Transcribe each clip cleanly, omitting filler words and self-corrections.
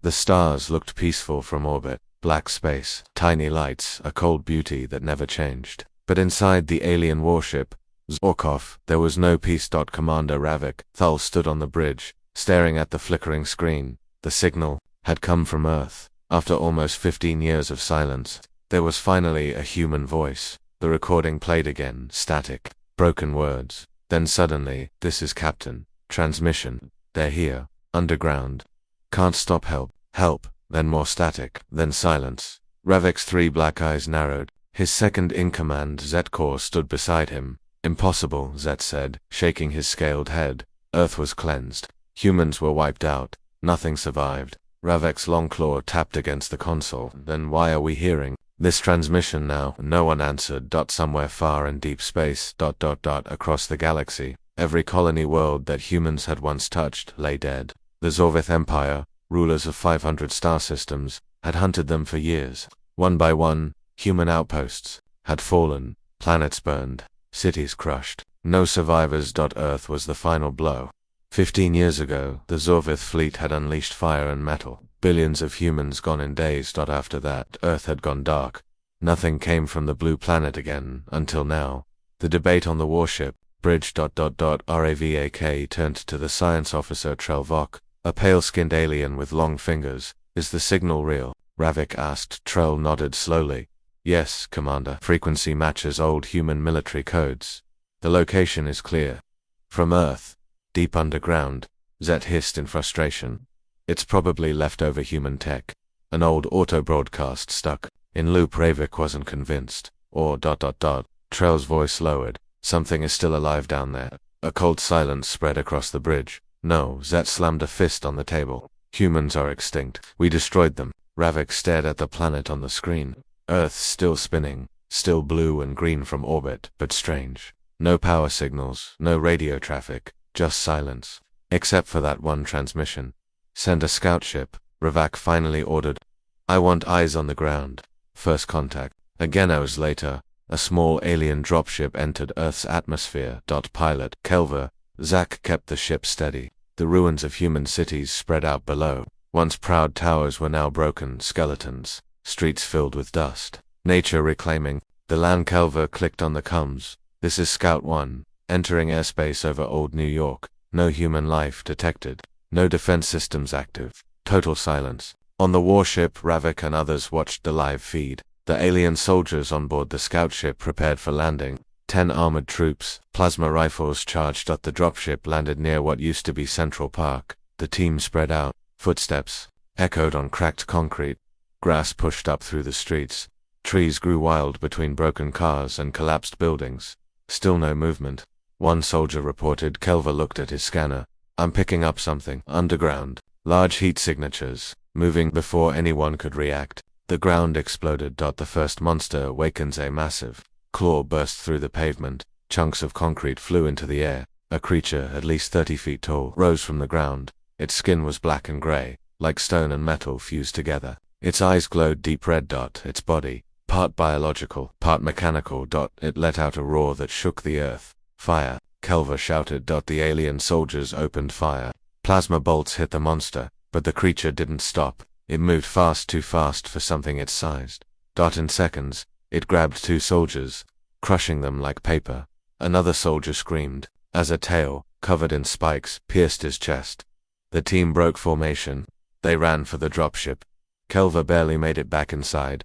The stars looked peaceful from orbit, black space, tiny lights, a cold beauty that never changed. But inside the alien warship, Zorkov, there was no peace. Commander Ravik Thul stood on the bridge, staring at the flickering screen. The signal had come from Earth. After almost 15 years of silence, there was finally a human voice. The recording played again, static, broken words. Then suddenly, "This is Captain. Transmission. They're here. Underground. Can't stop. Help. Help." Then more static, then silence. Ravik's 3 black eyes narrowed. His second-in-command, Zetkor, stood beside him. "Impossible," Zet said, shaking his scaled head. "Earth was cleansed. Humans were wiped out. Nothing survived." Ravik's long claw tapped against the console. "Then why are we hearing this transmission now?" No one answered. Somewhere far in deep space, across the galaxy, every colony world that humans had once touched lay dead. The Zorvith Empire, rulers of 500 star systems, had hunted them for years. One by one, human outposts had fallen, planets burned, cities crushed. No survivors. Earth was the final blow. 15 years ago, the Zorvith fleet had unleashed fire and metal. Billions of humans gone in days. After that, Earth had gone dark. Nothing came from the blue planet again, until now. The debate on the warship bridge. Ravak turned to the science officer Trel, a pale-skinned alien with long fingers. "Is the signal real?" Ravik asked. Trel nodded slowly. "Yes, Commander. Frequency matches old human military codes. The location is clear. From Earth. Deep underground," Zet hissed in frustration. "It's probably leftover human tech. An old auto-broadcast stuck in loop." Ravik wasn't convinced. Or ... Trel's voice lowered. "Something is still alive down there." A cold silence spread across the bridge. "No," Zet slammed a fist on the table. "Humans are extinct. We destroyed them." Ravik stared at the planet on the screen. Earth still spinning, still blue and green from orbit, but strange. No power signals, no radio traffic, just silence. Except for that one transmission. "Send a scout ship," Ravak finally ordered. "I want eyes on the ground." First contact. Again hours later, a small alien dropship entered Earth's atmosphere. Pilot Kelver Zak kept the ship steady. The ruins of human cities spread out below. Once proud towers were now broken skeletons, streets filled with dust. Nature reclaiming the land. Kelver clicked on the comms. "This is Scout 1, entering airspace over Old New York. No human life detected. No defense systems active. Total silence." On the warship, Ravik and others watched the live feed. The alien soldiers on board the scout ship prepared for landing. 10 armored troops, plasma rifles charged. The dropship landed near what used to be Central Park. The team spread out. Footsteps echoed on cracked concrete. Grass pushed up through the streets. Trees grew wild between broken cars and collapsed buildings. Still no movement. One soldier reported. Kelver looked at his scanner. "I'm picking up something. Underground. Large heat signatures, moving." Before anyone could react, the ground exploded. The first monster awakens. A massive claw burst through the pavement. Chunks of concrete flew into the air. A creature, at least 30 feet tall, rose from the ground. Its skin was black and gray, like stone and metal fused together. Its eyes glowed deep red. Its body, part biological, part mechanical. It let out a roar that shook the earth. "Fire!" Kelver shouted. The alien soldiers opened fire. Plasma bolts hit the monster, but the creature didn't stop. It moved fast, too fast for something its size. In seconds, it grabbed 2 soldiers, crushing them like paper. Another soldier screamed, as a tail, covered in spikes, pierced his chest. The team broke formation. They ran for the dropship. Kelver barely made it back inside.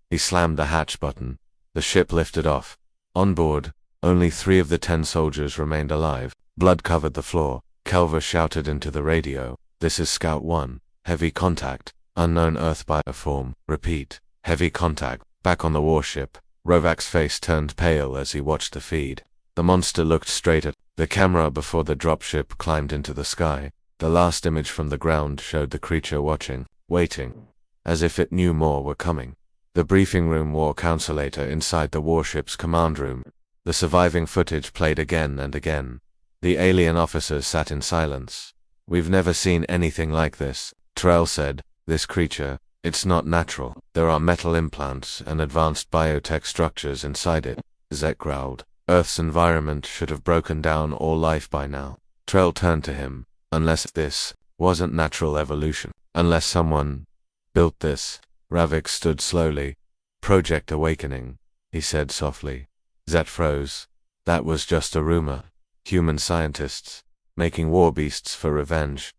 He slammed the hatch button. The ship lifted off. On board, only 3 of the 10 soldiers remained alive. Blood covered the floor. Kelver shouted into the radio. "This is Scout 1. Heavy contact. Unknown Earth bioform. Repeat. Heavy contact." Back on the warship, Rovak's face turned pale as he watched the feed. The monster looked straight at the camera before the dropship climbed into the sky. The last image from the ground showed the creature watching, waiting, as if it knew more were coming. The briefing room war councilator inside the warship's command room. The surviving footage played again and again. The alien officers sat in silence. "We've never seen anything like this," Trell said. "This creature, it's not natural. There are metal implants and advanced biotech structures inside it." Zek growled. "Earth's environment should have broken down all life by now." Trell turned to him. "Unless this wasn't natural evolution." Unless someone built this. Ravik stood slowly. Project Awakening, he said softly. Zet froze. That was just a rumor. Human scientists making war beasts for revenge.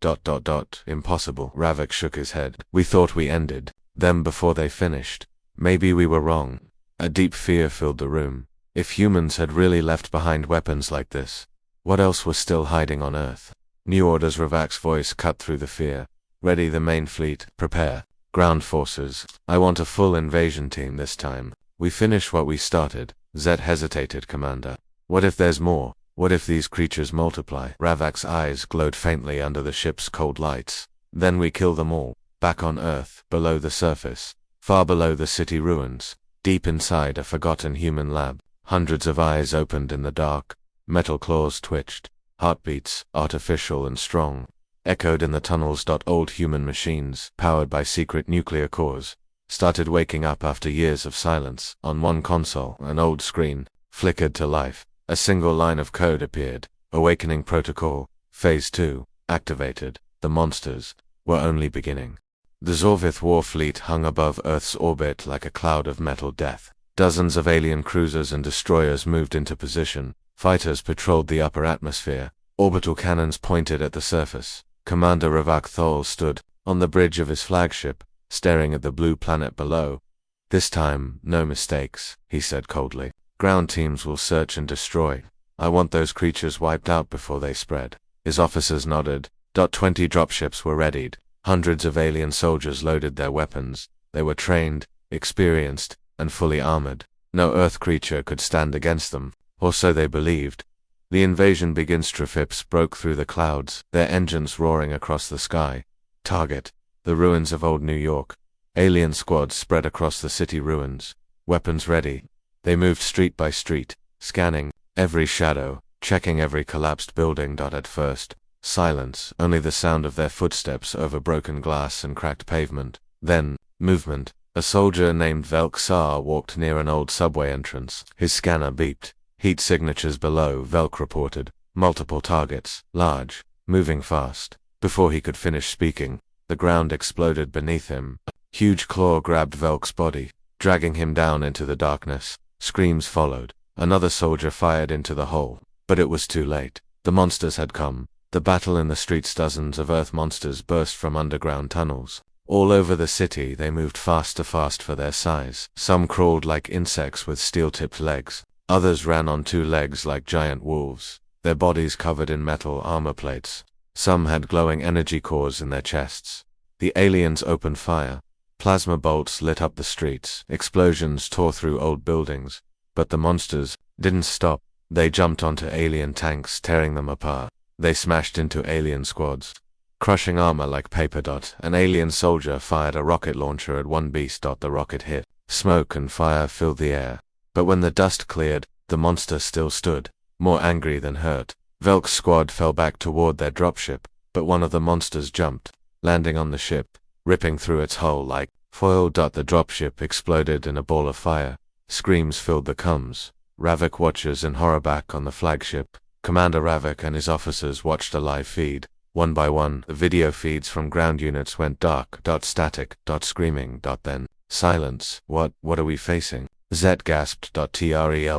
Impossible. Ravik shook his head. We thought we ended them before they finished. Maybe we were wrong. A deep fear filled the room. If humans had really left behind weapons like this, what else was still hiding on Earth? New orders. Ravak's voice cut through the fear. Ready the main fleet. Prepare. Ground forces. I want a full invasion team this time. We finish what we started. Zet hesitated. Commander. What if there's more? What if these creatures multiply? Ravak's eyes glowed faintly under the ship's cold lights. Then we kill them all. Back on Earth, below the surface. Far below the city ruins. Deep inside a forgotten human lab. Hundreds of eyes opened in the dark. Metal claws twitched. Heartbeats, artificial and strong, echoed in the tunnels. Old human machines, powered by secret nuclear cores, started waking up after years of silence. On one console, an old screen flickered to life. A single line of code appeared. Awakening protocol, phase 2, activated. The monsters were only beginning. The Zorvith war fleet hung above Earth's orbit like a cloud of metal death. Dozens of alien cruisers and destroyers moved into position. Fighters patrolled the upper atmosphere. Orbital cannons pointed at the surface. Commander Ravak Thol stood on the bridge of his flagship, staring at the blue planet below. This time, no mistakes, he said coldly. Ground teams will search and destroy. I want those creatures wiped out before they spread. His officers nodded. 20 dropships were readied. Hundreds of alien soldiers loaded their weapons. They were trained, experienced, and fully armored. No Earth creature could stand against them, or so they believed. The invasion begins. Triphips broke through the clouds, their engines roaring across the sky. Target: the ruins of old New York. Alien squads spread across the city ruins. Weapons ready. They moved street by street, scanning every shadow, checking every collapsed building. At first, silence, only the sound of their footsteps over broken glass and cracked pavement. Then, movement. A soldier named Velk Sar walked near an old subway entrance. His scanner beeped. Heat signatures below, Velk reported. Multiple targets, large, moving fast. Before he could finish speaking, the ground exploded beneath him. A huge claw grabbed Velk's body, dragging him down into the darkness. Screams followed. Another soldier fired into the hole, but it was too late. The monsters had come. The battle in the streets. Dozens of Earth monsters burst from underground tunnels. All over the city they moved fast for their size. Some crawled like insects with steel-tipped legs. Others ran on two legs like giant wolves, their bodies covered in metal armor plates. Some had glowing energy cores in their chests. The aliens opened fire. Plasma bolts lit up the streets. Explosions tore through old buildings. But the monsters didn't stop. They jumped onto alien tanks, tearing them apart. They smashed into alien squads, crushing armor like paper. An alien soldier fired a rocket launcher at one beast. The rocket hit. Smoke and fire filled the air. But when the dust cleared, the monster still stood, more angry than hurt. Velk's squad fell back toward their dropship, but one of the monsters jumped, landing on the ship, ripping through its hull like foil. The dropship exploded in a ball of fire. Screams filled the comms. Ravik watchers in horror back on the flagship. Commander Ravik and his officers watched a live feed. One by one, the video feeds from ground units went dark. Static. Screaming. Then silence. What are we facing? Zet gasped. Trel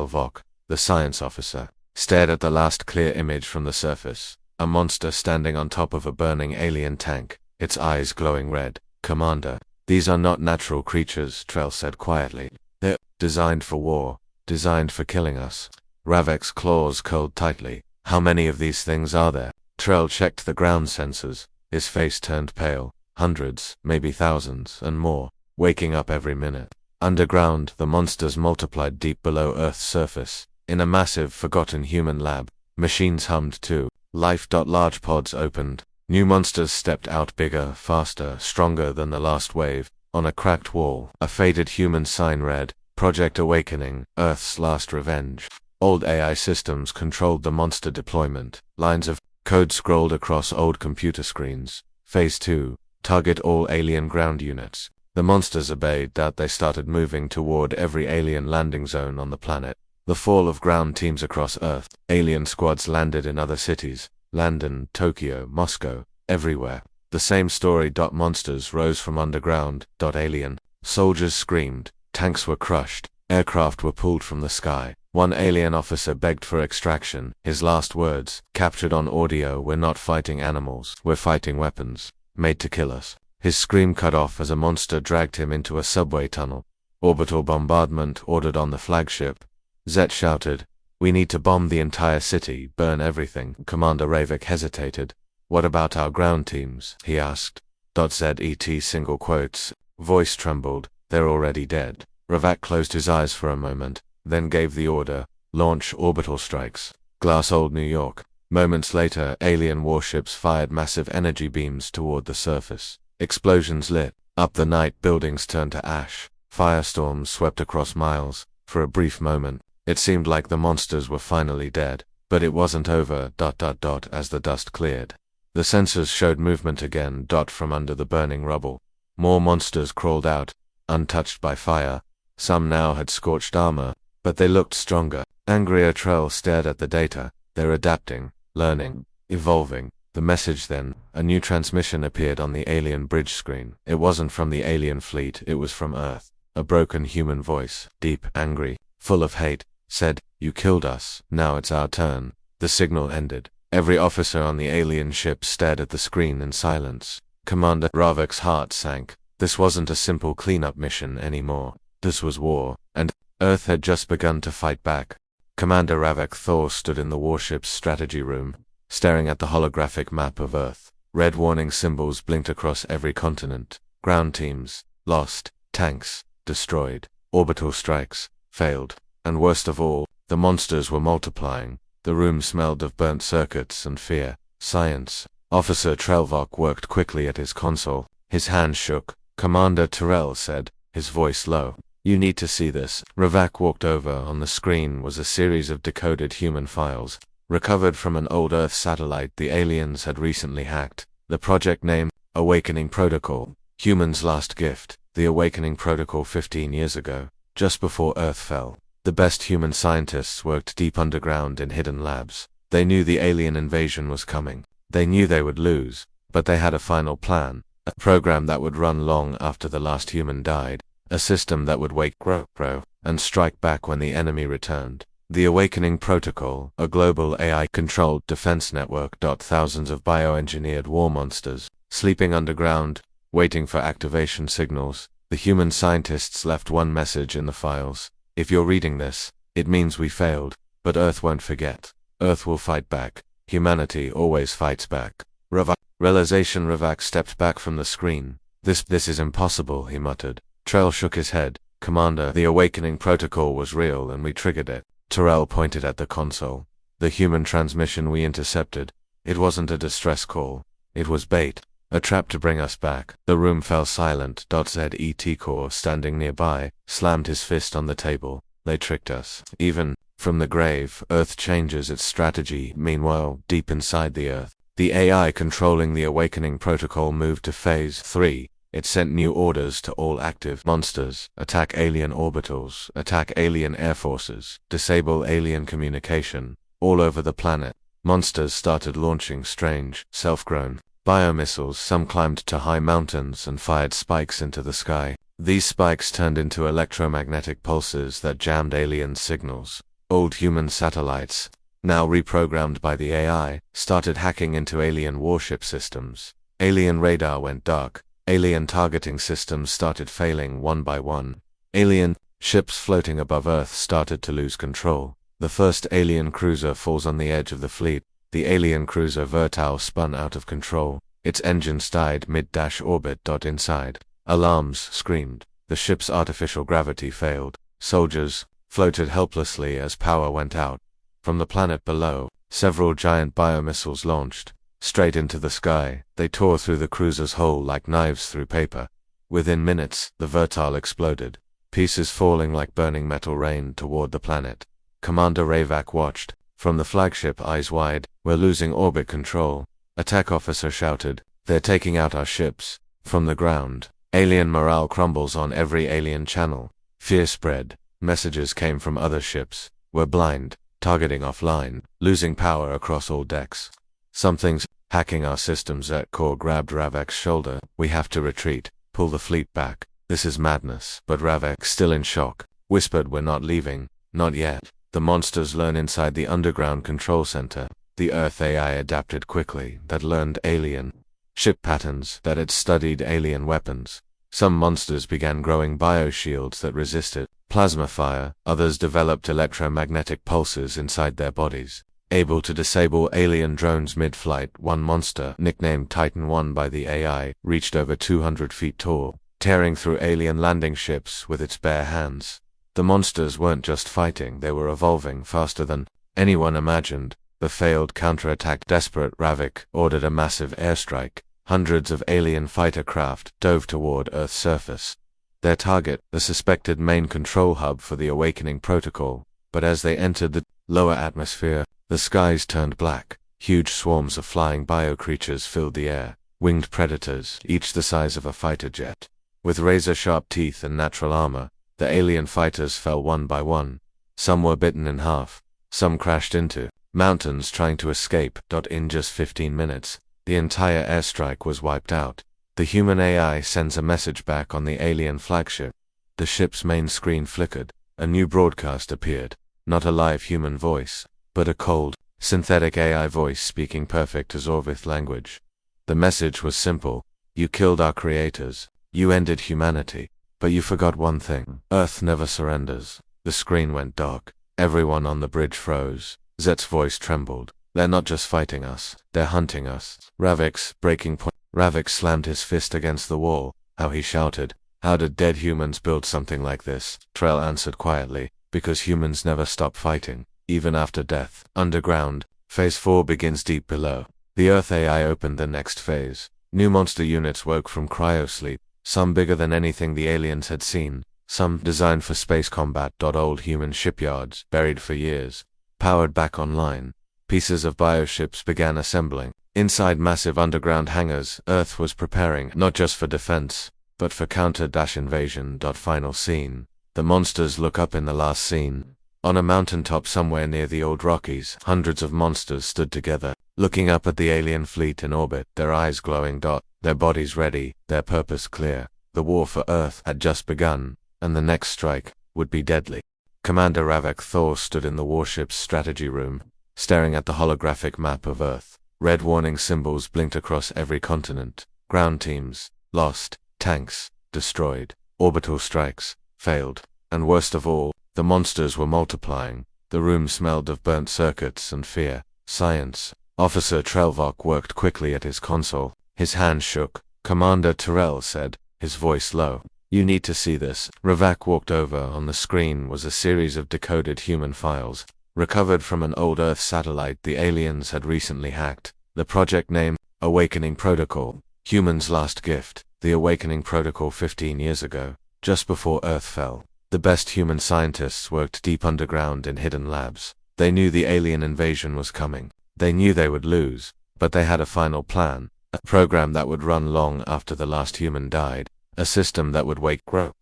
Vok, the science officer, stared at the last clear image from the surface. A monster standing on top of a burning alien tank, its eyes glowing red. Commander, these are not natural creatures, Trell said quietly. They're designed for war, designed for killing us. Ravik's claws curled tightly. How many of these things are there? Trell checked the ground sensors. His face turned pale. Hundreds, maybe thousands, and more, waking up every minute. Underground, the monsters multiplied deep below Earth's surface. In a massive, forgotten human lab, machines hummed too. Life. Large pods opened. New monsters stepped out, bigger, faster, stronger than the last wave. On a cracked wall, a faded human sign read, Project Awakening, Earth's Last Revenge. Old AI systems controlled the monster deployment. Lines of code scrolled across old computer screens. Phase 2. Target all alien ground units. The monsters obeyed. They started moving toward every alien landing zone on the planet. The fall of ground teams across Earth. Alien squads landed in other cities. London, Tokyo, Moscow, everywhere. The same story. Monsters rose from underground. Alien. Soldiers screamed. Tanks were crushed. Aircraft were pulled from the sky. One alien officer begged for extraction. His last words, captured on audio: "We're not fighting animals. We're fighting weapons, made to kill us." His scream cut off as a monster dragged him into a subway tunnel. Orbital bombardment ordered on the flagship. Zet shouted, "We need to bomb the entire city, burn everything." Commander Ravik hesitated. "What about our ground teams?" he asked. ZET single quotes. Voice trembled. "They're already dead." Ravak closed his eyes for a moment, then gave the order, "Launch orbital strikes." Glass Old New York. Moments later, alien warships fired massive energy beams toward the surface. Explosions lit up the night. Buildings turned to ash. Firestorms swept across miles. For a brief moment, it seemed like the monsters were finally dead. But it wasn't over. As the dust cleared, the sensors showed movement again. From under the burning rubble, more monsters crawled out, untouched by fire. Some now had scorched armor, but they looked stronger. Angrier Trell stared at the data. "They're adapting, learning, evolving." The message then, a new transmission appeared on the alien bridge screen. It wasn't from the alien fleet, it was from Earth. A broken human voice, deep, angry, full of hate, said, "You killed us, now it's our turn." The signal ended. Every officer on the alien ship stared at the screen in silence. Commander Ravik's heart sank. This wasn't a simple cleanup mission anymore. This was war, and Earth had just begun to fight back. Commander Ravik Thor stood in the warship's strategy room, staring at the holographic map of Earth. Red warning symbols blinked across every continent. Ground teams, lost. Tanks, destroyed. Orbital strikes, failed. And worst of all, the monsters were multiplying. The room smelled of burnt circuits and fear. Science. Officer Trelvok worked quickly at his console. His hands shook. "Commander Terrell said," his voice low, "You need to see this." Ravak walked over. On the screen was a series of decoded human files, recovered from an old Earth satellite the aliens had recently hacked. The project name, Awakening Protocol. Humans' last gift. The Awakening Protocol 15 years ago, just before Earth fell. The best human scientists worked deep underground in hidden labs. They knew the alien invasion was coming. They knew they would lose, but they had a final plan. A program that would run long after the last human died. A system that would grow, and strike back when the enemy returned. The Awakening Protocol, a global AI-controlled defense network. Thousands of bioengineered war monsters, sleeping underground, waiting for activation signals. The human scientists left one message in the files. "If you're reading this, it means we failed, but Earth won't forget. Earth will fight back. Humanity always fights back." Ravak stepped back from the screen. This is impossible," he muttered. Trell shook his head. "Commander, the Awakening Protocol was real and we triggered it." Terrell pointed at the console. "The human transmission we intercepted. It wasn't a distress call. It was bait. A trap to bring us back." The room fell silent. ZET Core, standing nearby, slammed his fist on the table. "They tricked us." Even from the grave, Earth changes its strategy. Meanwhile, deep inside the Earth, the AI controlling the Awakening Protocol moved to Phase 3. It sent new orders to all active monsters: attack alien orbitals, attack alien air forces, disable alien communication. All over the planet, monsters started launching strange, self-grown biomissiles. Some climbed to high mountains and fired spikes into the sky. These spikes turned into electromagnetic pulses that jammed alien signals. Old human satellites, now reprogrammed by the AI, started hacking into alien warship systems. Alien radar went dark. Alien targeting systems started failing one by one. Alien ships floating above Earth started to lose control. The first alien cruiser falls on the edge of the fleet. The alien cruiser Vertau spun out of control. Its engines died mid-orbit. Inside, alarms screamed. The ship's artificial gravity failed. Soldiers floated helplessly as power went out. From the planet below, several giant biomissiles launched. Straight into the sky, they tore through the cruiser's hull like knives through paper. Within minutes, the Vertal exploded, pieces falling like burning metal rain toward the planet. Commander Ravak watched, from the flagship, eyes wide. "We're losing orbit control," a tech officer shouted. "They're taking out our ships." From the ground, alien morale crumbles on every alien channel. Fear spread. Messages came from other ships. "We're blind, targeting offline, losing power across all decks. Something's Hacking our systems. Core grabbed Ravek's shoulder. We have to retreat. Pull the fleet back. This is madness. But Ravek, still in shock, whispered, we're not leaving. Not yet. The monsters learn inside the underground control center. The Earth AI adapted quickly, that learned alien ship patterns, that it studied alien weapons. Some monsters began growing bioshields that resisted plasma fire, others developed electromagnetic pulses inside their bodies, able to disable alien drones mid-flight. One monster, nicknamed Titan 1 by the AI, reached over 200 feet tall, tearing through alien landing ships with its bare hands. The monsters weren't just fighting, they were evolving faster than anyone imagined. The failed counterattack. Desperate, Ravek ordered a massive airstrike. Hundreds of alien fighter craft dove toward Earth's surface. Their target, the suspected main control hub for the Awakening Protocol. But as they entered the lower atmosphere, the skies turned black. Huge swarms of flying bio-creatures filled the air. Winged predators, each the size of a fighter jet. With razor-sharp teeth and natural armor, the alien fighters fell one by one. Some were bitten in half. Some crashed into mountains trying to escape. In just 15 minutes, the entire airstrike was wiped out. The human AI sends a message back on the alien flagship. The ship's main screen flickered. A new broadcast appeared. Not a live human voice, but a cold, synthetic AI voice speaking perfect Azorvith language. The message was simple. You killed our creators. You ended humanity. But you forgot one thing. Earth never surrenders. The screen went dark. Everyone on the bridge froze. Zet's voice trembled. They're not just fighting us, they're hunting us. Ravek's breaking point. Ravek slammed his fist against the wall. How he shouted. How did dead humans build something like this? Trell answered quietly. Because humans never stop fighting, even after death. Underground. Phase 4 begins deep below. The Earth AI opened the next phase. New monster units woke from cryosleep. Some bigger than anything the aliens had seen. Some designed for space combat. Old human shipyards, buried for years, powered back online. Pieces of bioships began assembling. Inside massive underground hangars, Earth was preparing not just for defense, but for counter-invasion. Final scene. The monsters look up in the last scene. On a mountaintop somewhere near the old Rockies, hundreds of monsters stood together, looking up at the alien fleet in orbit, their eyes glowing. Their bodies ready, their purpose clear. The war for Earth had just begun, and the next strike would be deadly. Commander Ravek Thor stood in the warship's strategy room, staring at the holographic map of Earth. Red warning symbols blinked across every continent. Ground teams, lost. Tanks, destroyed. Orbital strikes, failed. And worst of all, the monsters were multiplying. The room smelled of burnt circuits and fear. Science. Officer Trelvok worked quickly at his console. His hand shook. Commander Terrell said, his voice low. You need to see this. Ravek walked over. On the screen was a series of decoded human files, recovered from an old Earth satellite the aliens had recently hacked. The project name, Awakening Protocol. Humans' last gift. The Awakening Protocol 15 years ago, just before Earth fell. The best human scientists worked deep underground in hidden labs. They knew the alien invasion was coming. They knew they would lose, but they had a final plan. A program that would run long after the last human died. A system that would wake grow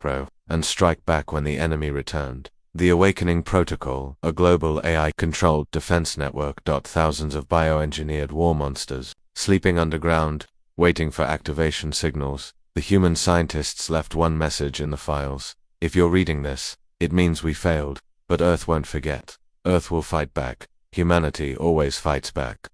and strike back when the enemy returned. The Awakening Protocol, a global AI-controlled defense network. Thousands of bioengineered war monsters, sleeping underground, waiting for activation signals. The human scientists left one message in the files. If you're reading this, it means we failed, but Earth won't forget. Earth will fight back. Humanity always fights back.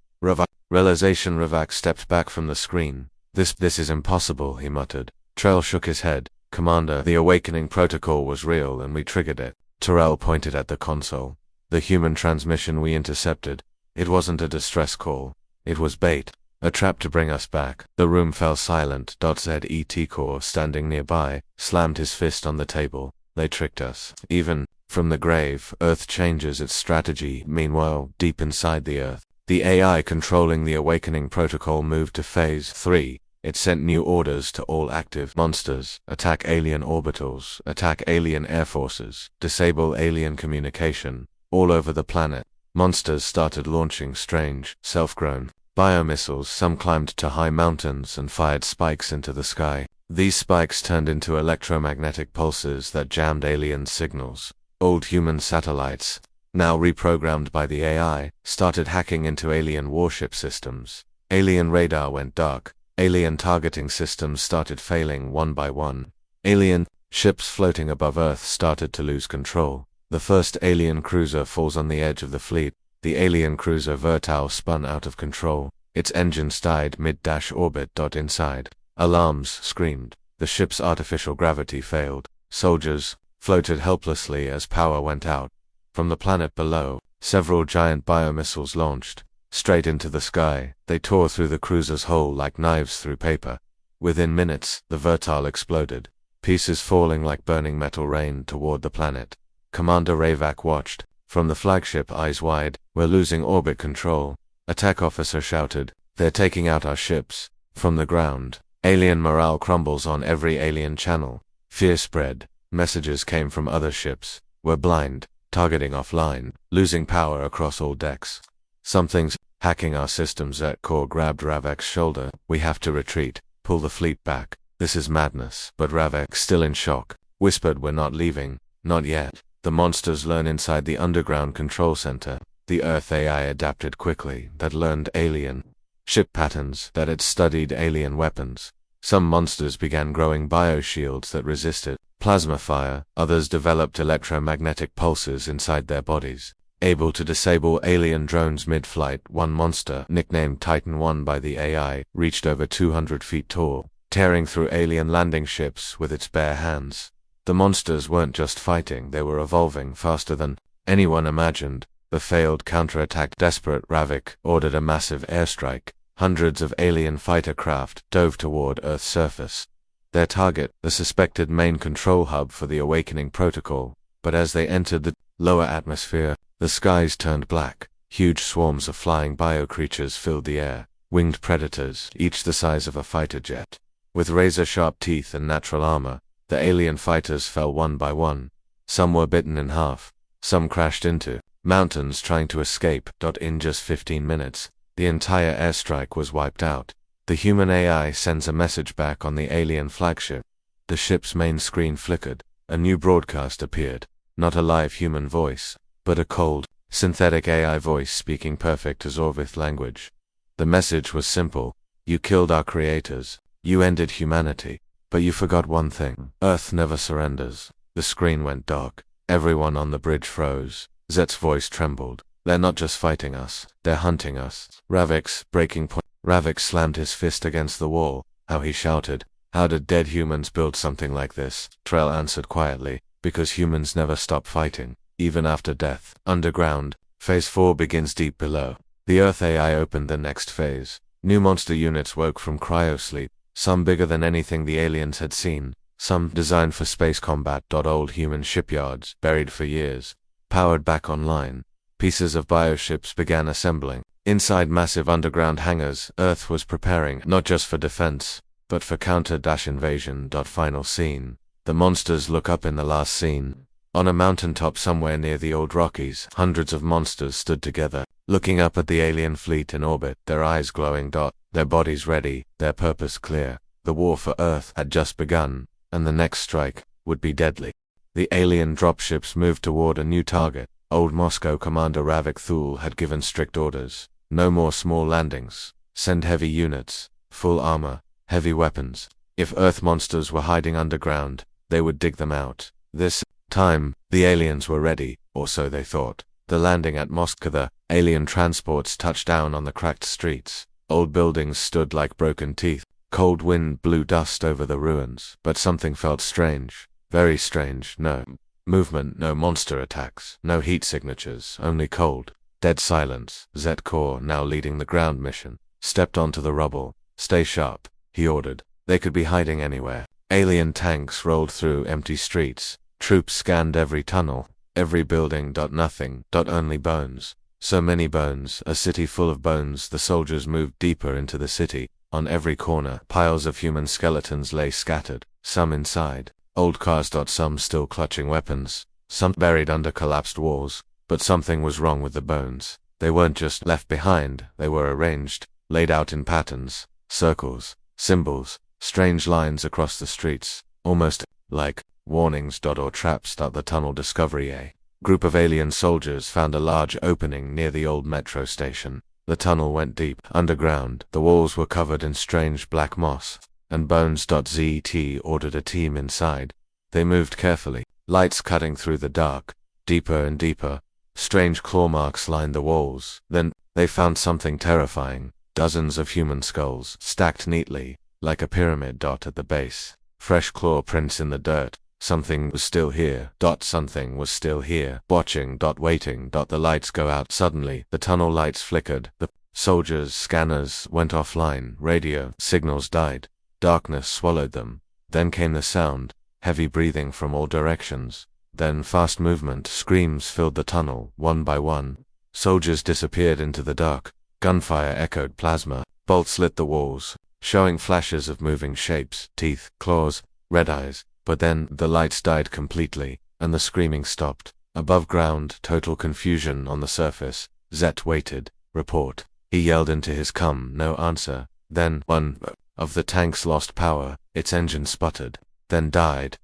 Realization. Ravek stepped back from the screen. This is impossible, he muttered. Trell shook his head. Commander, the Awakening Protocol was real and we triggered it. Terrell pointed at the console. The human transmission we intercepted. It wasn't a distress call. It was bait. A trap to bring us back. The room fell silent. Zet Core, standing nearby, slammed his fist on the table. They tricked us. Even from the grave, Earth changes its strategy. Meanwhile, deep inside the Earth, the AI controlling the Awakening Protocol moved to Phase 3. It sent new orders to all active monsters. Attack alien orbitals. Attack alien air forces. Disable alien communication. All over the planet, monsters started launching strange, self-grown biomissiles. Some climbed to high mountains and fired spikes into the sky. These spikes turned into electromagnetic pulses that jammed alien signals. Old human satellites, now reprogrammed by the AI, started hacking into alien warship systems. Alien radar went dark. Alien targeting systems started failing one by one. Alien ships floating above Earth started to lose control. The first alien cruiser falls on the edge of the fleet. The alien cruiser Vertal spun out of control. Its engines died mid-orbit. Inside, alarms screamed. The ship's artificial gravity failed. Soldiers floated helplessly as power went out. From the planet below, several giant biomissiles launched. Straight into the sky, they tore through the cruiser's hull like knives through paper. Within minutes, the Vertal exploded, pieces falling like burning metal rain toward the planet. Commander Ravak watched. From the flagship, eyes wide. "We're losing orbit control." Attack officer shouted. "They're taking out our ships." From the ground, alien morale crumbles on every alien channel. Fear spread. Messages came from other ships. "We're blind. Targeting offline. Losing power across all decks. Something's hacking our systems." Zetkor grabbed Ravek's shoulder. "We have to retreat. Pull the fleet back. This is madness." But Ravek, still in shock, whispered, "We're not leaving. Not yet." The monsters learn inside the underground control center. The Earth AI adapted quickly, that learned alien ship patterns, that it studied alien weapons. Some monsters began growing bioshields that resisted plasma fire. Others developed electromagnetic pulses inside their bodies, able to disable alien drones mid-flight. One monster, nicknamed Titan 1 by the AI, reached over 200 feet tall, tearing through alien landing ships with its bare hands. The monsters weren't just fighting, they were evolving faster than anyone imagined. The failed counterattack. Desperate, Ravik ordered a massive airstrike. Hundreds of alien fighter craft dove toward Earth's surface. Their target, the suspected main control hub for the Awakening Protocol. But as they entered the lower atmosphere, the skies turned black. Huge swarms of flying bio-creatures filled the air. Winged predators, each the size of a fighter jet. With razor-sharp teeth and natural armor, the alien fighters fell one by one. Some were bitten in half. Some crashed into mountains trying to escape. In just 15 minutes, the entire airstrike was wiped out. The human AI sends a message back on the alien flagship. The ship's main screen flickered. A new broadcast appeared. Not a live human voice, but a cold, synthetic AI voice speaking perfect Azorvith language. The message was simple. "You killed our creators. You ended humanity. But you forgot one thing. Earth never surrenders." The screen went dark. Everyone on the bridge froze. Zet's voice trembled. "They're not just fighting us. They're hunting us." Ravik's breaking point. Ravik slammed his fist against the wall. How he shouted. "How did dead humans build something like this?" Trell answered quietly. "Because humans never stop fighting, even after death." Underground, Phase 4 begins deep below. The Earth AI opened the next phase. New monster units woke from cryosleep. Some bigger than anything the aliens had seen, some designed for space combat. Old human shipyards, buried for years, powered back online. Pieces of bioships began assembling. Inside massive underground hangars, Earth was preparing not just for defense, but for counter-invasion. Final scene. The monsters look up in the last scene. On a mountaintop somewhere near the old Rockies, hundreds of monsters stood together, looking up at the alien fleet in orbit, their eyes glowing. Their bodies ready, their purpose clear. The war for Earth had just begun, and the next strike would be deadly. The alien dropships moved toward a new target. Old Moscow Commander Ravik Thul had given strict orders. No more small landings. Send heavy units, full armor, heavy weapons. If Earth monsters were hiding underground, they would dig them out. This time, the aliens were ready, or so they thought. The landing at Moscow, the alien transports touched down on the cracked streets. Old buildings stood like broken teeth. Cold wind blew dust over the ruins. But something felt strange. Very strange. No movement, no monster attacks, no heat signatures, only cold, dead silence. Zetkor, now leading the ground mission, stepped onto the rubble. "Stay sharp," he ordered. They could be hiding anywhere. Alien tanks rolled through empty streets. Troops scanned every tunnel, every building. Nothing. Only bones. So many bones, a city full of bones. The soldiers moved deeper into the city. On every corner, piles of human skeletons lay scattered, some inside old cars. Some still clutching weapons, some buried under collapsed walls. But something was wrong with the bones. They weren't just left behind, they were arranged, laid out in patterns, circles, symbols, strange lines across the streets, almost like warnings. Or traps. The tunnel discovery. A group of alien soldiers found a large opening near the old metro station. The tunnel went deep underground. The walls were covered in strange black moss, and Bones.zet ordered a team inside. They moved carefully, lights cutting through the dark, deeper and deeper. Strange claw marks lined the walls. Then, they found something terrifying. Dozens of human skulls, stacked neatly, like a pyramid. At the base, fresh claw prints in the dirt. Something was still here. Something was still here. Watching. Waiting. The lights go out. Suddenly, the tunnel lights flickered. The soldiers' scanners went offline. Radio signals died. Darkness swallowed them. Then came the sound, heavy breathing from all directions. Then fast movement. Screams filled the tunnel, one by one. Soldiers disappeared into the dark. Gunfire echoed plasma. Bolts lit the walls, showing flashes of moving shapes, teeth, claws, red eyes. But then, the lights died completely, and the screaming stopped. Above ground, total confusion on the surface. Zet waited. Report. He yelled into his com. No answer. Then, one of the tanks lost power. Its engine sputtered. Then died.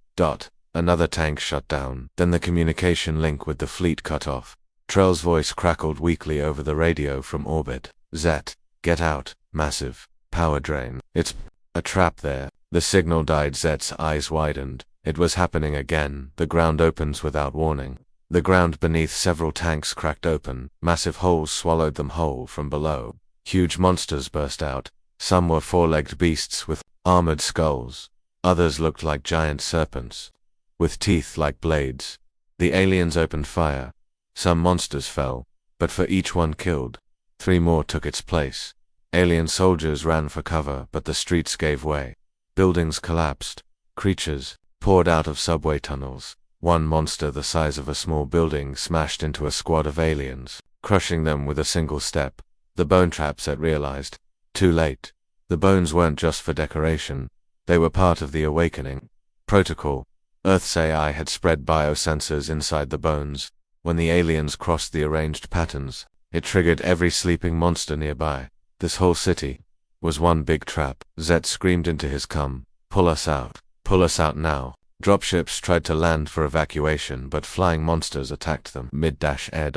Another tank shut down. Then the communication link with the fleet cut off. Trell's voice crackled weakly over the radio from orbit. Zet, get out. Massive power drain. It's a trap there. The signal died. Zet's eyes widened. It was happening again. The ground opens without warning. The ground beneath several tanks cracked open. Massive holes swallowed them whole from below. Huge monsters burst out. Some were four-legged beasts with armored skulls. Others looked like giant serpents, with teeth like blades. The aliens opened fire. Some monsters fell, but for each one killed, 3 more took its place. Alien soldiers ran for cover, but the streets gave way. Buildings collapsed. Creatures poured out of subway tunnels. One monster the size of a small building smashed into a squad of aliens, crushing them with a single step. The bone trap set realized. Too late. The bones weren't just for decoration. They were part of the awakening protocol. Earth's AI had spread biosensors inside the bones. When the aliens crossed the arranged patterns, it triggered every sleeping monster nearby. This whole city was one big trap. Zet screamed into his com. Pull us out. Pull us out now. Dropships tried to land for evacuation, but flying monsters attacked them mid-air.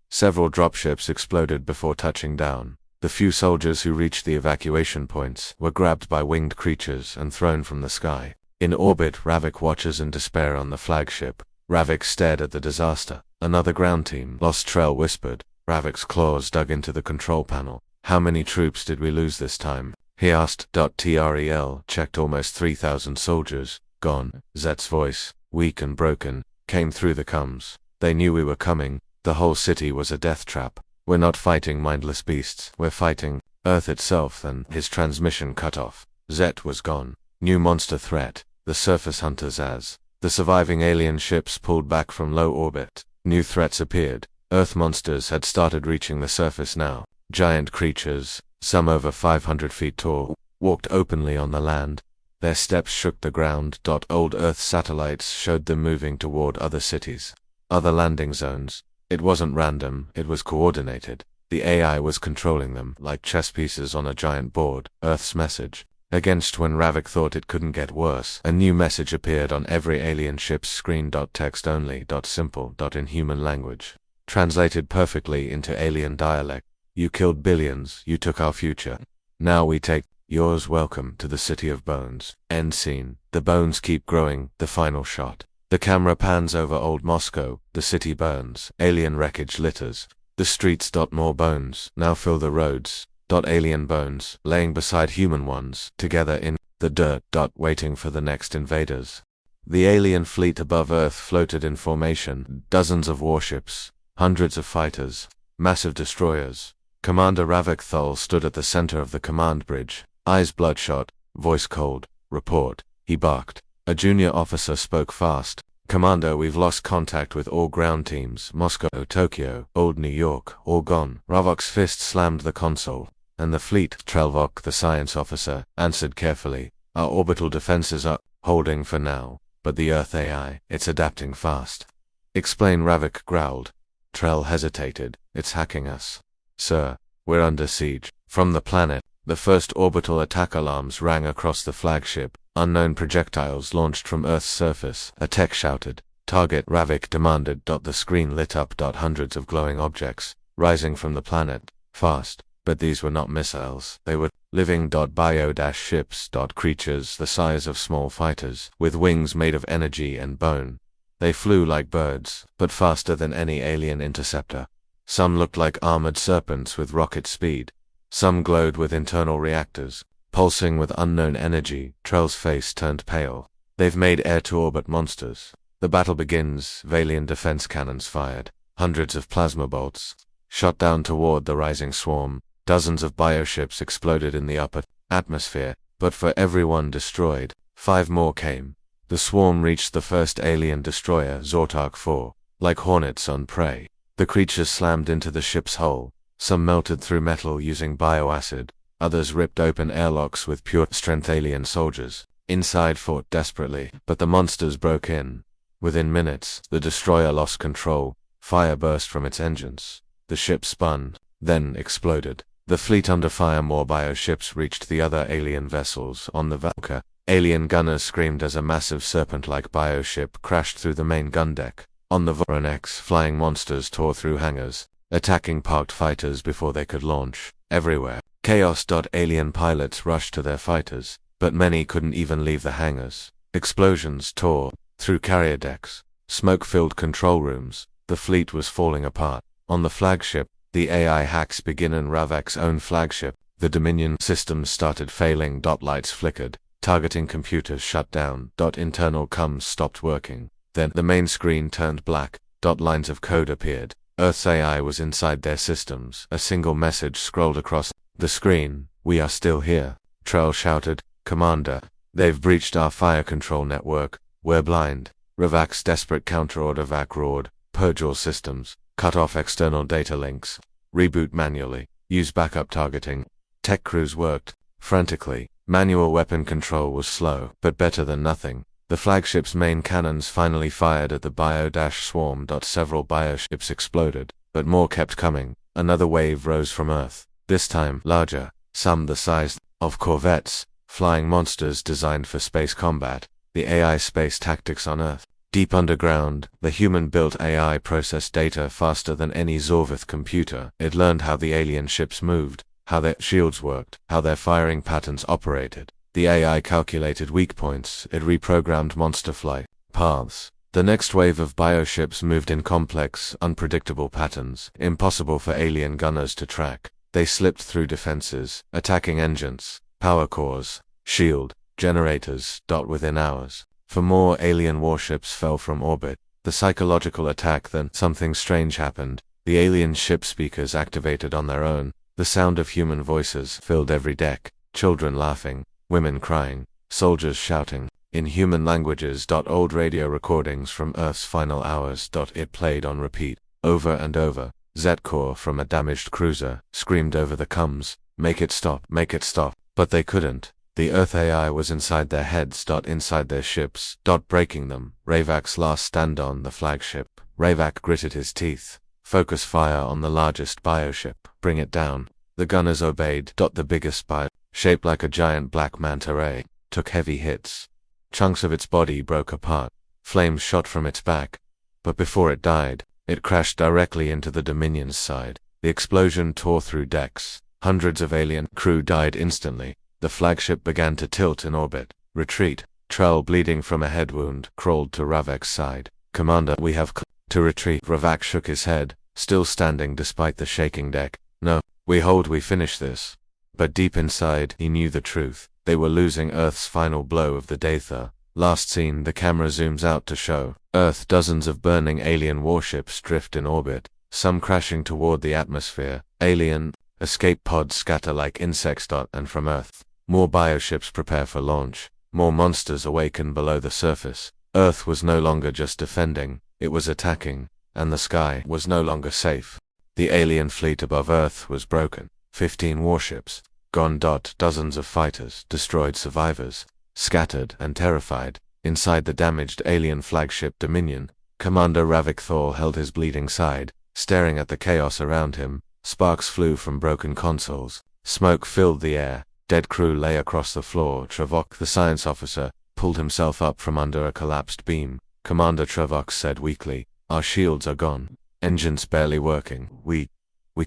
Several dropships exploded before touching down. The few soldiers who reached the evacuation points were grabbed by winged creatures and thrown from the sky. In orbit, Ravik watches in despair on the flagship. Ravik stared at the disaster. Another ground team lost. Trell whispered. Ravik's claws dug into the control panel. How many troops did we lose this time? He asked. Trel checked. Almost 3,000 soldiers. Gone. Zet's voice, weak and broken, came through the comms. They knew we were coming. The whole city was a death trap. We're not fighting mindless beasts. We're fighting Earth itself. Then his transmission cut off. Zet was gone. New monster threat. The surface hunters. As the surviving alien ships pulled back from low orbit, new threats appeared. Earth monsters had started reaching the surface now. Giant creatures, some over 500 feet tall, walked openly on the land. Their steps shook the ground. Old Earth satellites showed them moving toward other cities, other landing zones. It wasn't random, it was coordinated. The AI was controlling them, like chess pieces on a giant board. Earth's message. Against when Ravik thought it couldn't get worse, a new message appeared on every alien ship's screen. Text only. Simple. In human language. Translated perfectly into alien dialect. You killed billions, you took our future. Now we take yours. Welcome to the City of Bones. End scene. The bones keep growing. The final shot. The camera pans over old Moscow. The city burns. Alien wreckage litters the streets. More bones now fill the roads. Alien bones laying beside human ones, together in the dirt. Waiting for the next invaders. The alien fleet above Earth floated in formation. Dozens of warships, hundreds of fighters, massive destroyers. Commander Ravik Thul stood at the center of the command bridge, eyes bloodshot, voice cold. Report, he barked. A junior officer spoke fast. Commander, we've lost contact with all ground teams. Moscow, Tokyo, Old New York, all gone. Ravok's fist slammed the console. And the fleet? Trelvok, the science officer, answered carefully. Our orbital defenses are holding for now, but the Earth AI, it's adapting fast. Explain, Ravik growled. Trell hesitated. It's hacking us. Sir, we're under siege. From the planet, the first orbital attack alarms rang across the flagship. Unknown projectiles launched from Earth's surface. A tech shouted. Target, Ravik demanded. The screen lit up. Hundreds of glowing objects, rising from the planet. Fast. But these were not missiles. They were living bio-ships, creatures the size of small fighters, with wings made of energy and bone. They flew like birds, but faster than any alien interceptor. Some looked like armored serpents with rocket speed. Some glowed with internal reactors, pulsing with unknown energy. Trell's face turned pale. They've made air-to-orbit monsters. The battle begins. Valian defense cannons fired. Hundreds of plasma bolts shot down toward the rising swarm. Dozens of bioships exploded in the upper atmosphere, but for every one destroyed, 5 more came. The swarm reached the first alien destroyer, Zortark 4, like hornets on prey. The creatures slammed into the ship's hull. Some melted through metal using bioacid. Others ripped open airlocks with pure-strength alien soldiers. Inside fought desperately, but the monsters broke in. Within minutes, the destroyer lost control. Fire burst from its engines. The ship spun, then exploded. The fleet under fire. More bioships reached the other alien vessels on the Valka. Alien gunners screamed as a massive serpent-like bioship crashed through the main gun deck. On the Voronex, flying monsters tore through hangars, attacking parked fighters before they could launch. Everywhere, chaos. Alien pilots rushed to their fighters, but many couldn't even leave the hangars. Explosions tore through carrier decks. Smoke filled control rooms. The fleet was falling apart. On the flagship, the AI hacks begin. In Ravak's own flagship, the Dominion systems started failing. Lights flickered. Targeting computers shut down. Internal comms stopped working. Then the main screen turned black. Lines of code appeared. Earth's AI was inside their systems. A single message scrolled across the screen. "We are still here." Trell shouted, "Commander, they've breached our fire control network. We're blind." Ravak's desperate counterorder. Vac roared, "Purge all systems. Cut off external data links. Reboot manually. Use backup targeting." Tech crews worked frantically. Manual weapon control was slow, but better than nothing. The flagship's main cannons finally fired at the bio-swarm. Several bioships exploded, but more kept coming. Another wave rose from Earth, this time larger, some the size of corvettes, flying monsters designed for space combat. The AI space tactics on Earth. Deep underground, the human-built AI processed data faster than any Zorvith computer. It learned how the alien ships moved, how their shields worked, how their firing patterns operated. The AI calculated weak points. It reprogrammed monster flight paths. The next wave of bioships moved in complex, unpredictable patterns, impossible for alien gunners to track. They slipped through defenses, attacking engines, power cores, shield, generators. Within hours, for more alien warships fell from orbit. The psychological attack. Then something strange happened. The alien ship speakers activated on their own. The sound of human voices filled every deck. Children laughing, women crying, soldiers shouting, in human languages. Old radio recordings from Earth's final hours. It played on repeat, over and over. Zetkor from a damaged cruiser screamed over the comms, "Make it stop, make it stop." But they couldn't. The Earth AI was inside their heads. Inside their ships. Breaking them. Ravak's last stand on the flagship. Ravak gritted his teeth. "Focus fire on the largest bioship. Bring it down." The gunners obeyed. The biggest bio, shaped like a giant black manta ray, took heavy hits. Chunks of its body broke apart. Flames shot from its back. But before it died, it crashed directly into the Dominion's side. The explosion tore through decks. Hundreds of alien crew died instantly. The flagship began to tilt in orbit. "Retreat." Trell, bleeding from a head wound, crawled to Ravak's side. "Commander, we have to retreat." Ravak shook his head, still standing despite the shaking deck. "No, we finish this." But deep inside, he knew the truth. They were losing Earth's final blow of the Datha. Last scene, the camera zooms out to show Earth. Dozens of burning alien warships drift in orbit, some crashing toward the atmosphere. Alien escape pods scatter like insects. And from Earth, more bioships prepare for launch. More monsters awaken below the surface. Earth was no longer just defending, it was attacking, and the sky was no longer safe. The alien fleet above Earth was broken. 15 warships gone. Dozens of fighters, destroyed survivors, scattered and terrified. Inside the damaged alien flagship Dominion, Commander Ravik Thor held his bleeding side, staring at the chaos around him. Sparks flew from broken consoles. Smoke filled the air. Dead crew lay across the floor. Trevok, the science officer, pulled himself up from under a collapsed beam. Commander Trevok said weakly, "Our shields are gone. Engines barely working. We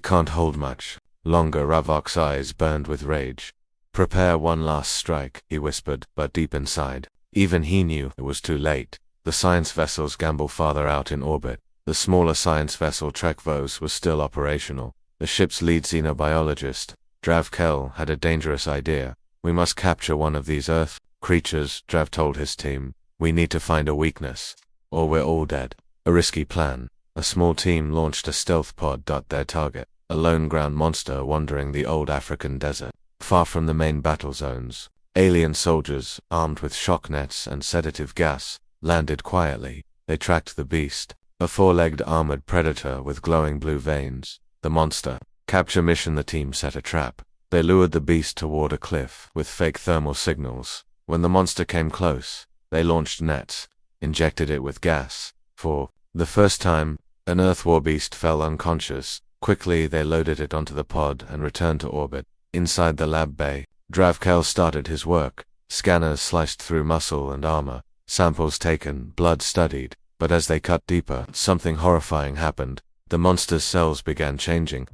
can't hold much." longer. Ravok's eyes burned with rage. "Prepare one last strike," he whispered, but deep inside, even he knew it was too late. The science vessels gamble farther out in orbit. The smaller science vessel Trekvos was still operational. The ship's lead xenobiologist, Dravkel, had a dangerous idea. "We must capture one of these Earth creatures," Drav told his team. "We need to find a weakness, or we're all dead." A risky plan. A small team launched a stealth pod. Their target, a lone ground monster wandering the old African desert, far from the main battle zones. Alien soldiers, armed with shock nets and sedative gas, landed quietly. They tracked the beast, a four-legged armored predator with glowing blue veins. The monster capture mission. The team set a trap. They lured the beast toward a cliff with fake thermal signals. When the monster came close, they launched nets, injected it with gas. For the first time, an Earth war beast fell unconscious. Quickly they loaded it onto the pod and returned to orbit. Inside the lab bay, Dravkel started his work. Scanners sliced through muscle and armor, samples taken, blood studied. But as they cut deeper, something horrifying happened. The monster's cells began changing,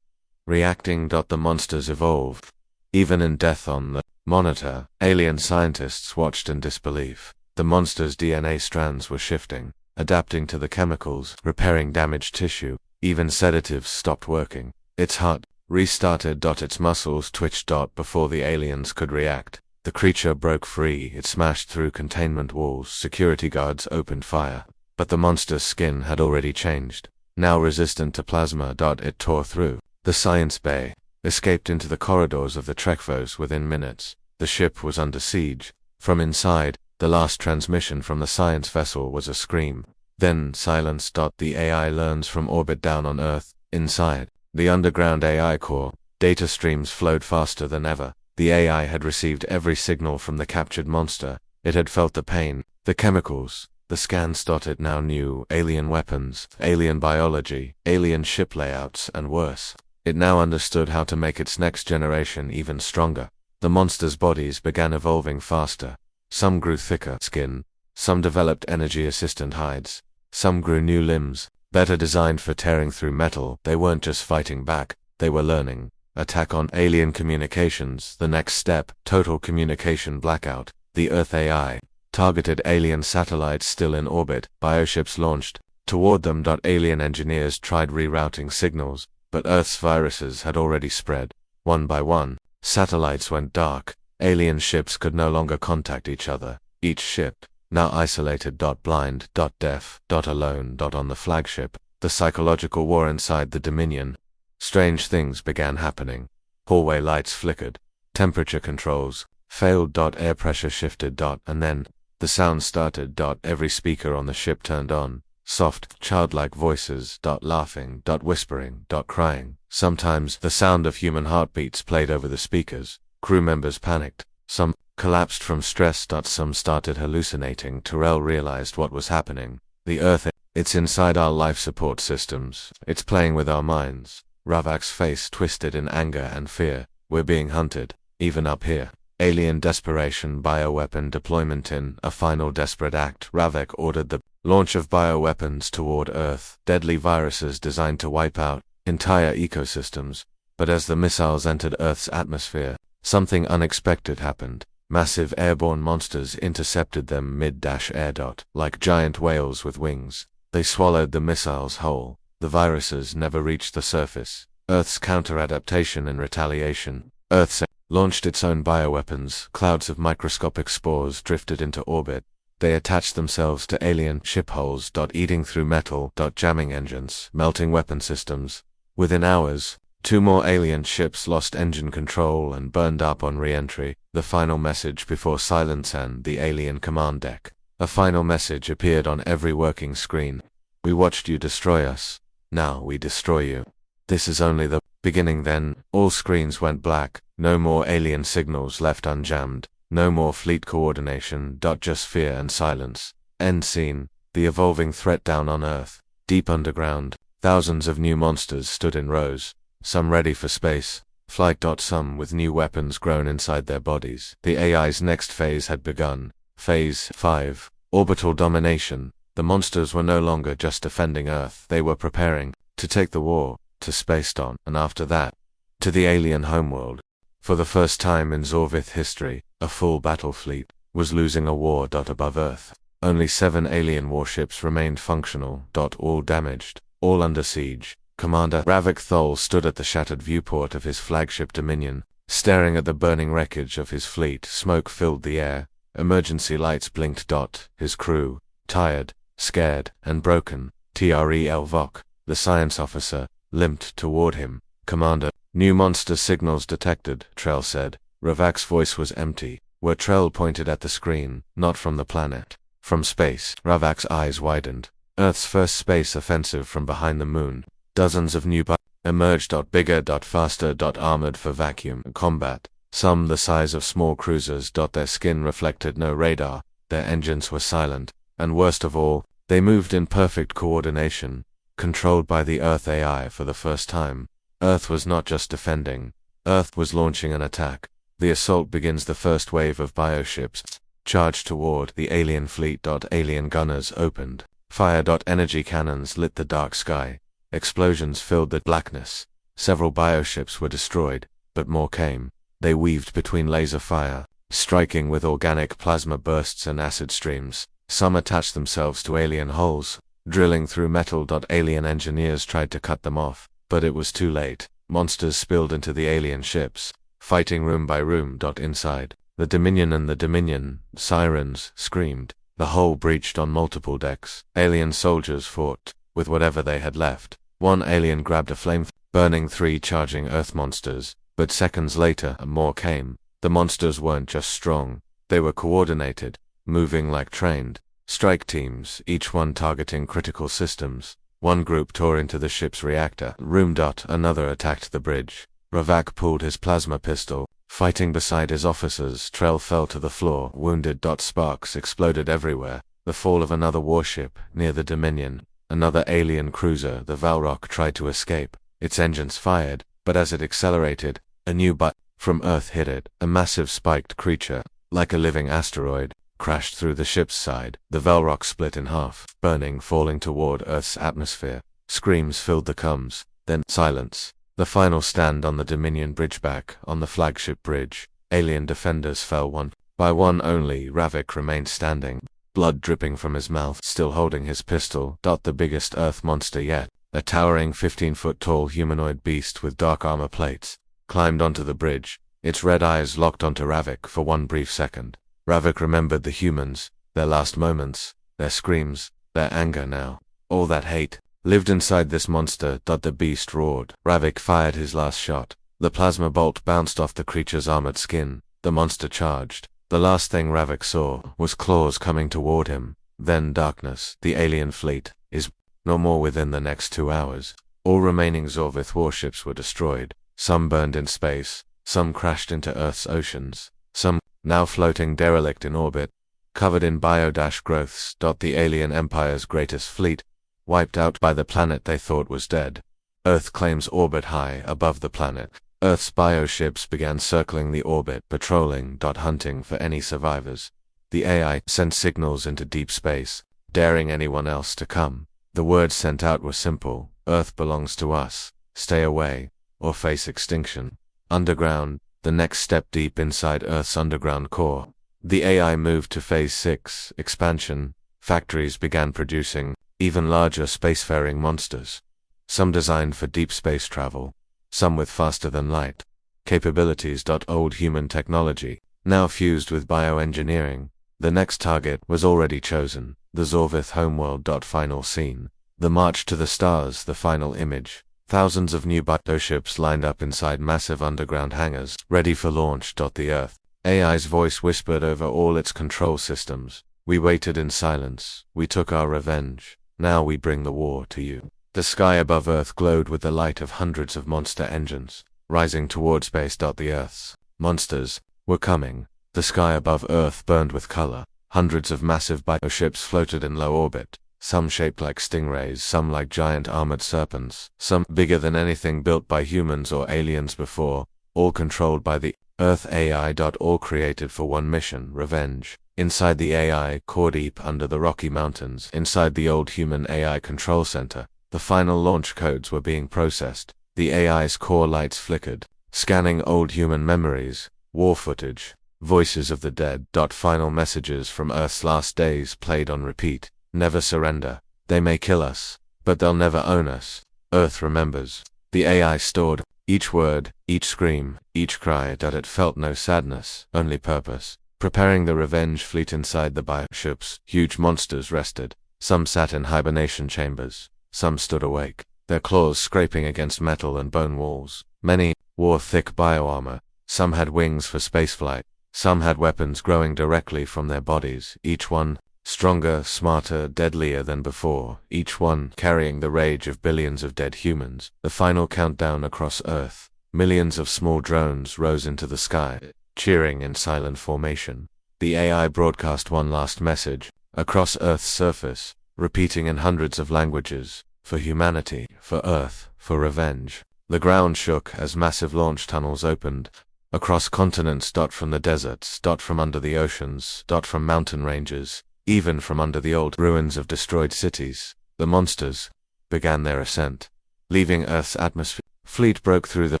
reacting. The monsters evolved. Even in death on the monitor, alien scientists watched in disbelief. The monster's DNA strands were shifting, adapting to the chemicals, repairing damaged tissue. Even sedatives stopped working. Its heart restarted. Its muscles twitched. Before the aliens could react, the creature broke free. It smashed through containment walls. Security guards opened fire. But the monster's skin had already changed. Now resistant to plasma. It tore through the science bay, escaped into the corridors of the Trekvos within minutes. The ship was under siege. From inside, the last transmission from the science vessel was a scream. Then silence. The AI learns from orbit down on Earth. Inside the underground AI core, data streams flowed faster than ever. The AI had received every signal from the captured monster. It had felt the pain, the chemicals. The scans. It now knew alien weapons, alien biology, alien ship layouts, and worse. It now understood how to make its next generation even stronger. The monsters' bodies began evolving faster. Some grew thicker skin, some developed energy-assistant hides, some grew new limbs, better designed for tearing through metal. They weren't just fighting back, they were learning. Attack on alien communications. The next step, total communication blackout. The Earth AI targeted alien satellites still in orbit, bioships launched toward them. Alien engineers tried rerouting signals, but Earth's viruses had already spread. One by one, satellites went dark. Alien ships could no longer contact each other. Each ship, now isolated. Blind, deaf, alone. On the flagship, the psychological war inside the Dominion. Strange things began happening. Hallway lights flickered. Temperature controls failed. Air pressure shifted. And then the sound started. Every speaker on the ship turned on. Soft, childlike voices. Laughing. Whispering. Crying. Sometimes the sound of human heartbeats played over the speakers. Crew members panicked. Some collapsed from stress. Some started hallucinating. Terrell realized what was happening. The Earth, it's inside our life support systems. It's playing with our minds. Ravak's face twisted in anger and fear. We're being hunted, even up here. Alien desperation. Bioweapon deployment. In a final desperate act, Ravak ordered the launch of bioweapons toward Earth, deadly viruses designed to wipe out entire ecosystems. But as the missiles entered Earth's atmosphere, something unexpected happened. Massive airborne monsters intercepted them mid-air. Like giant whales with wings, they swallowed the missiles whole. The viruses never reached the surface. Earth's counter-adaptation and retaliation. Earth launched its own bioweapons. Clouds of microscopic spores drifted into orbit. They attached themselves to alien ship hulls. Eating through metal. Jamming engines, melting weapon systems. Within hours, 2 more alien ships lost engine control and burned up on re-entry. The final message before silence and the alien command deck. A final message appeared on every working screen. We watched you destroy us. Now we destroy you. This is only the beginning. Then, all screens went black. No more alien signals left unjammed. No more fleet coordination. Just fear and silence. End scene. The evolving threat down on Earth. Deep underground, thousands of new monsters stood in rows. Some ready for space flight. Some with new weapons grown inside their bodies. The AI's next phase had begun. Phase 5. Orbital domination. The monsters were no longer just defending Earth. They were preparing to take the war to space. And after that, To the alien homeworld. For the first time in Zorvith history, a full battle fleet was losing a war. Above Earth, only 7 alien warships remained functional. All damaged, all under siege. Commander Ravik Thol stood at the shattered viewport of his flagship Dominion, staring at the burning wreckage of his fleet. Smoke filled the air. Emergency lights blinked. His crew, tired, scared, and broken. Trel Vok, the science officer, limped toward him. Commander, new monster signals detected, Trell said. Ravak's voice was empty, where Trell pointed at the screen, not from the planet. From space. Ravak's eyes widened. Earth's first space offensive from behind the moon. Dozens of new emerged. Bigger, faster, armored for vacuum combat. Some the size of small cruisers. Their skin reflected no radar, their engines were silent, and worst of all, they moved in perfect coordination, controlled by the Earth AI for the first time. Earth was not just defending, Earth was launching an attack. The assault begins. The first wave of bioships charged toward the alien fleet. Alien gunners opened fire. Energy cannons lit the dark sky. Explosions filled the blackness. Several bioships were destroyed, but more came. They weaved between laser fire, striking with organic plasma bursts and acid streams. Some attached themselves to alien hulls, drilling through metal. Alien engineers tried to cut them off, but it was too late. Monsters spilled into the alien ships, fighting room by room. Inside, the Dominion and the Dominion, sirens, screamed. The hull breached on multiple decks. Alien soldiers fought with whatever they had left. One alien grabbed a flame, burning 3 charging Earth monsters, but seconds later more came. The monsters weren't just strong, they were coordinated, moving like trained strike teams, each one targeting critical systems. One group tore into the ship's reactor room. Another attacked the bridge. Ravak pulled his plasma pistol, fighting beside his officers. Trell fell to the floor, wounded. Sparks exploded everywhere. The fall of another warship near the Dominion. Another alien cruiser, the Valrock, tried to escape. Its engines fired, but as it accelerated, a new butt from Earth hit it. A massive spiked creature, like a living asteroid, crashed through the ship's side. The Valrock split in half, burning, falling toward Earth's atmosphere. Screams filled the comms, then silence. The final stand on the Dominion bridgeback, on the flagship bridge. Alien defenders fell one by one only. Ravik remained standing, blood dripping from his mouth, still holding his pistol. The biggest Earth monster yet, a towering 15-foot-tall humanoid beast with dark armor plates, climbed onto the bridge. Its red eyes locked onto Ravik for one brief second. Ravik remembered the humans, their last moments, their screams, their anger now. All that hate lived inside this monster. The beast roared. Ravik fired his last shot. The plasma bolt bounced off the creature's armored skin. The monster charged. The last thing Ravik saw was claws coming toward him. Then darkness. The alien fleet is no more. Within the next 2 hours, all remaining Zorvith warships were destroyed. Some burned in space, some crashed into Earth's oceans, some now floating derelict in orbit, covered in bio-growths. The alien empire's greatest fleet, wiped out by the planet they thought was dead. Earth claims orbit high above the planet. Earth's bioships began circling the orbit, patrolling. Hunting for any survivors. The AI sent signals into deep space, daring anyone else to come. The words sent out were simple: Earth belongs to us, stay away, or face extinction. Underground, the next step deep inside Earth's underground core. The AI moved to Phase 6, expansion. Factories began producing even larger spacefaring monsters. Some designed for deep space travel, some with faster-than-light capabilities. Old human technology, now fused with bioengineering. The next target was already chosen, the Zorvith homeworld. Final scene. The march to the stars, the final image. Thousands of new battleships lined up inside massive underground hangars, ready for launch. The Earth AI's voice whispered over all its control systems. We waited in silence. We took our revenge. Now we bring the war to you. The sky above Earth glowed with the light of hundreds of monster engines, rising toward space. The Earth's monsters were coming. The sky above Earth burned with color. Hundreds of massive bioships floated in low orbit. Some shaped like stingrays, some like giant armored serpents, some bigger than anything built by humans or aliens before, all controlled by the Earth AI. All created for one mission: revenge. Inside the AI core, deep under the Rocky Mountains, inside the old human AI control center, the final launch codes were being processed. The AI's core lights flickered, scanning old human memories, war footage, voices of the dead. Final messages from Earth's last days played on repeat. Never surrender. They may kill us, but they'll never own us. Earth remembers. The AI stored each word, each scream, each cry. It felt no sadness, only purpose. Preparing the revenge fleet inside the bioships, huge monsters rested. Some sat in hibernation chambers. Some stood awake, their claws scraping against metal and bone walls. Many wore thick bioarmor. Some had wings for spaceflight. Some had weapons growing directly from their bodies, each one stronger, smarter, deadlier than before, each one carrying the rage of billions of dead humans. The final countdown across Earth. Millions of small drones rose into the sky, cheering in silent formation. The AI broadcast one last message, across Earth's surface, repeating in hundreds of languages, for humanity, for Earth, for revenge. The ground shook as massive launch tunnels opened, across continents. From the deserts, from under the oceans, from mountain ranges, even from under the old ruins of destroyed cities. The monsters began their ascent, leaving Earth's atmosphere. Fleet broke through the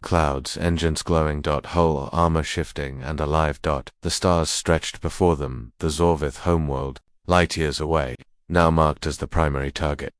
clouds, engines glowing. Whole armor shifting and alive. The stars stretched before them, the Zorvith homeworld, light years away, now marked as the primary target.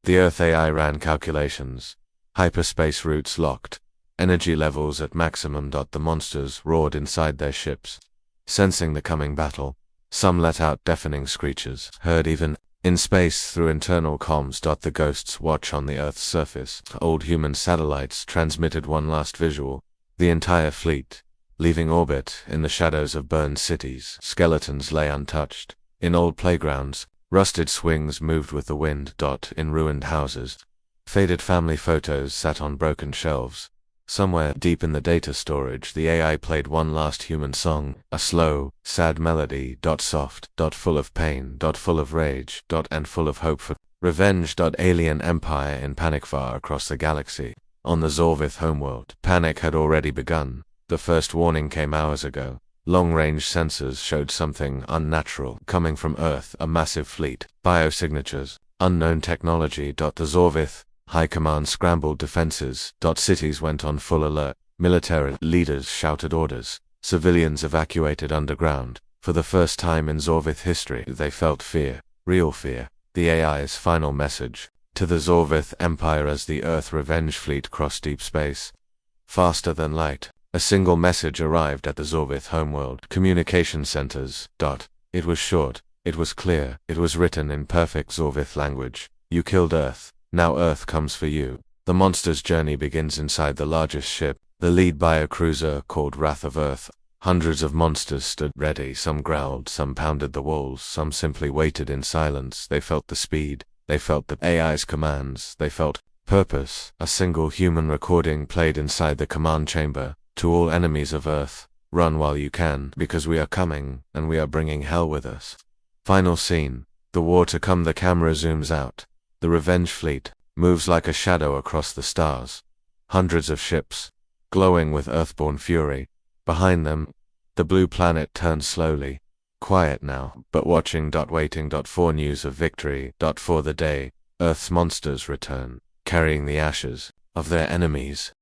The Earth AI ran calculations. Hyperspace routes locked, energy levels at maximum. The monsters roared inside their ships, sensing the coming battle. Some let out deafening screeches, heard even in space through internal comms. The ghosts watch on the Earth's surface. Old human satellites transmitted one last visual. The entire fleet, leaving orbit in the shadows of burned cities. Skeletons lay untouched. In old playgrounds, rusted swings moved with the wind. In ruined houses, faded family photos sat on broken shelves. Somewhere deep in the data storage, the AI played one last human song, a slow, sad melody. Soft, full of pain, full of rage, and full of hope for revenge. Alien empire in panic far across the galaxy. On the Zorvith homeworld, panic had already begun. The first warning came hours ago. Long-range sensors showed something unnatural coming from Earth, a massive fleet, biosignatures, unknown technology. The Zorvith High Command scrambled defenses. Cities went on full alert. Military leaders shouted orders. Civilians evacuated underground. For the first time in Zorvith history, they felt fear, real fear. The AI's final message to the Zorvith Empire as the Earth Revenge fleet crossed deep space. Faster than light, a single message arrived at the Zorvith homeworld communication centers. It was short, it was clear, it was written in perfect Zorvith language. You killed Earth. Now Earth comes for you. The monster's journey begins inside the largest ship, the lead biocruiser called Wrath of Earth. Hundreds of monsters stood ready. Some growled, some pounded the walls, some simply waited in silence. They felt the speed, they felt the AI's commands, they felt purpose. A single human recording played inside the command chamber. To all enemies of Earth, run while you can, because we are coming, and we are bringing hell with us. Final scene. The war to come. The camera zooms out. The revenge fleet moves like a shadow across the stars. Hundreds of ships, glowing with earthborn fury. Behind them, the blue planet turns slowly. Quiet now, but watching. Waiting. For news of victory. For the day, Earth's monsters return, carrying the ashes of their enemies.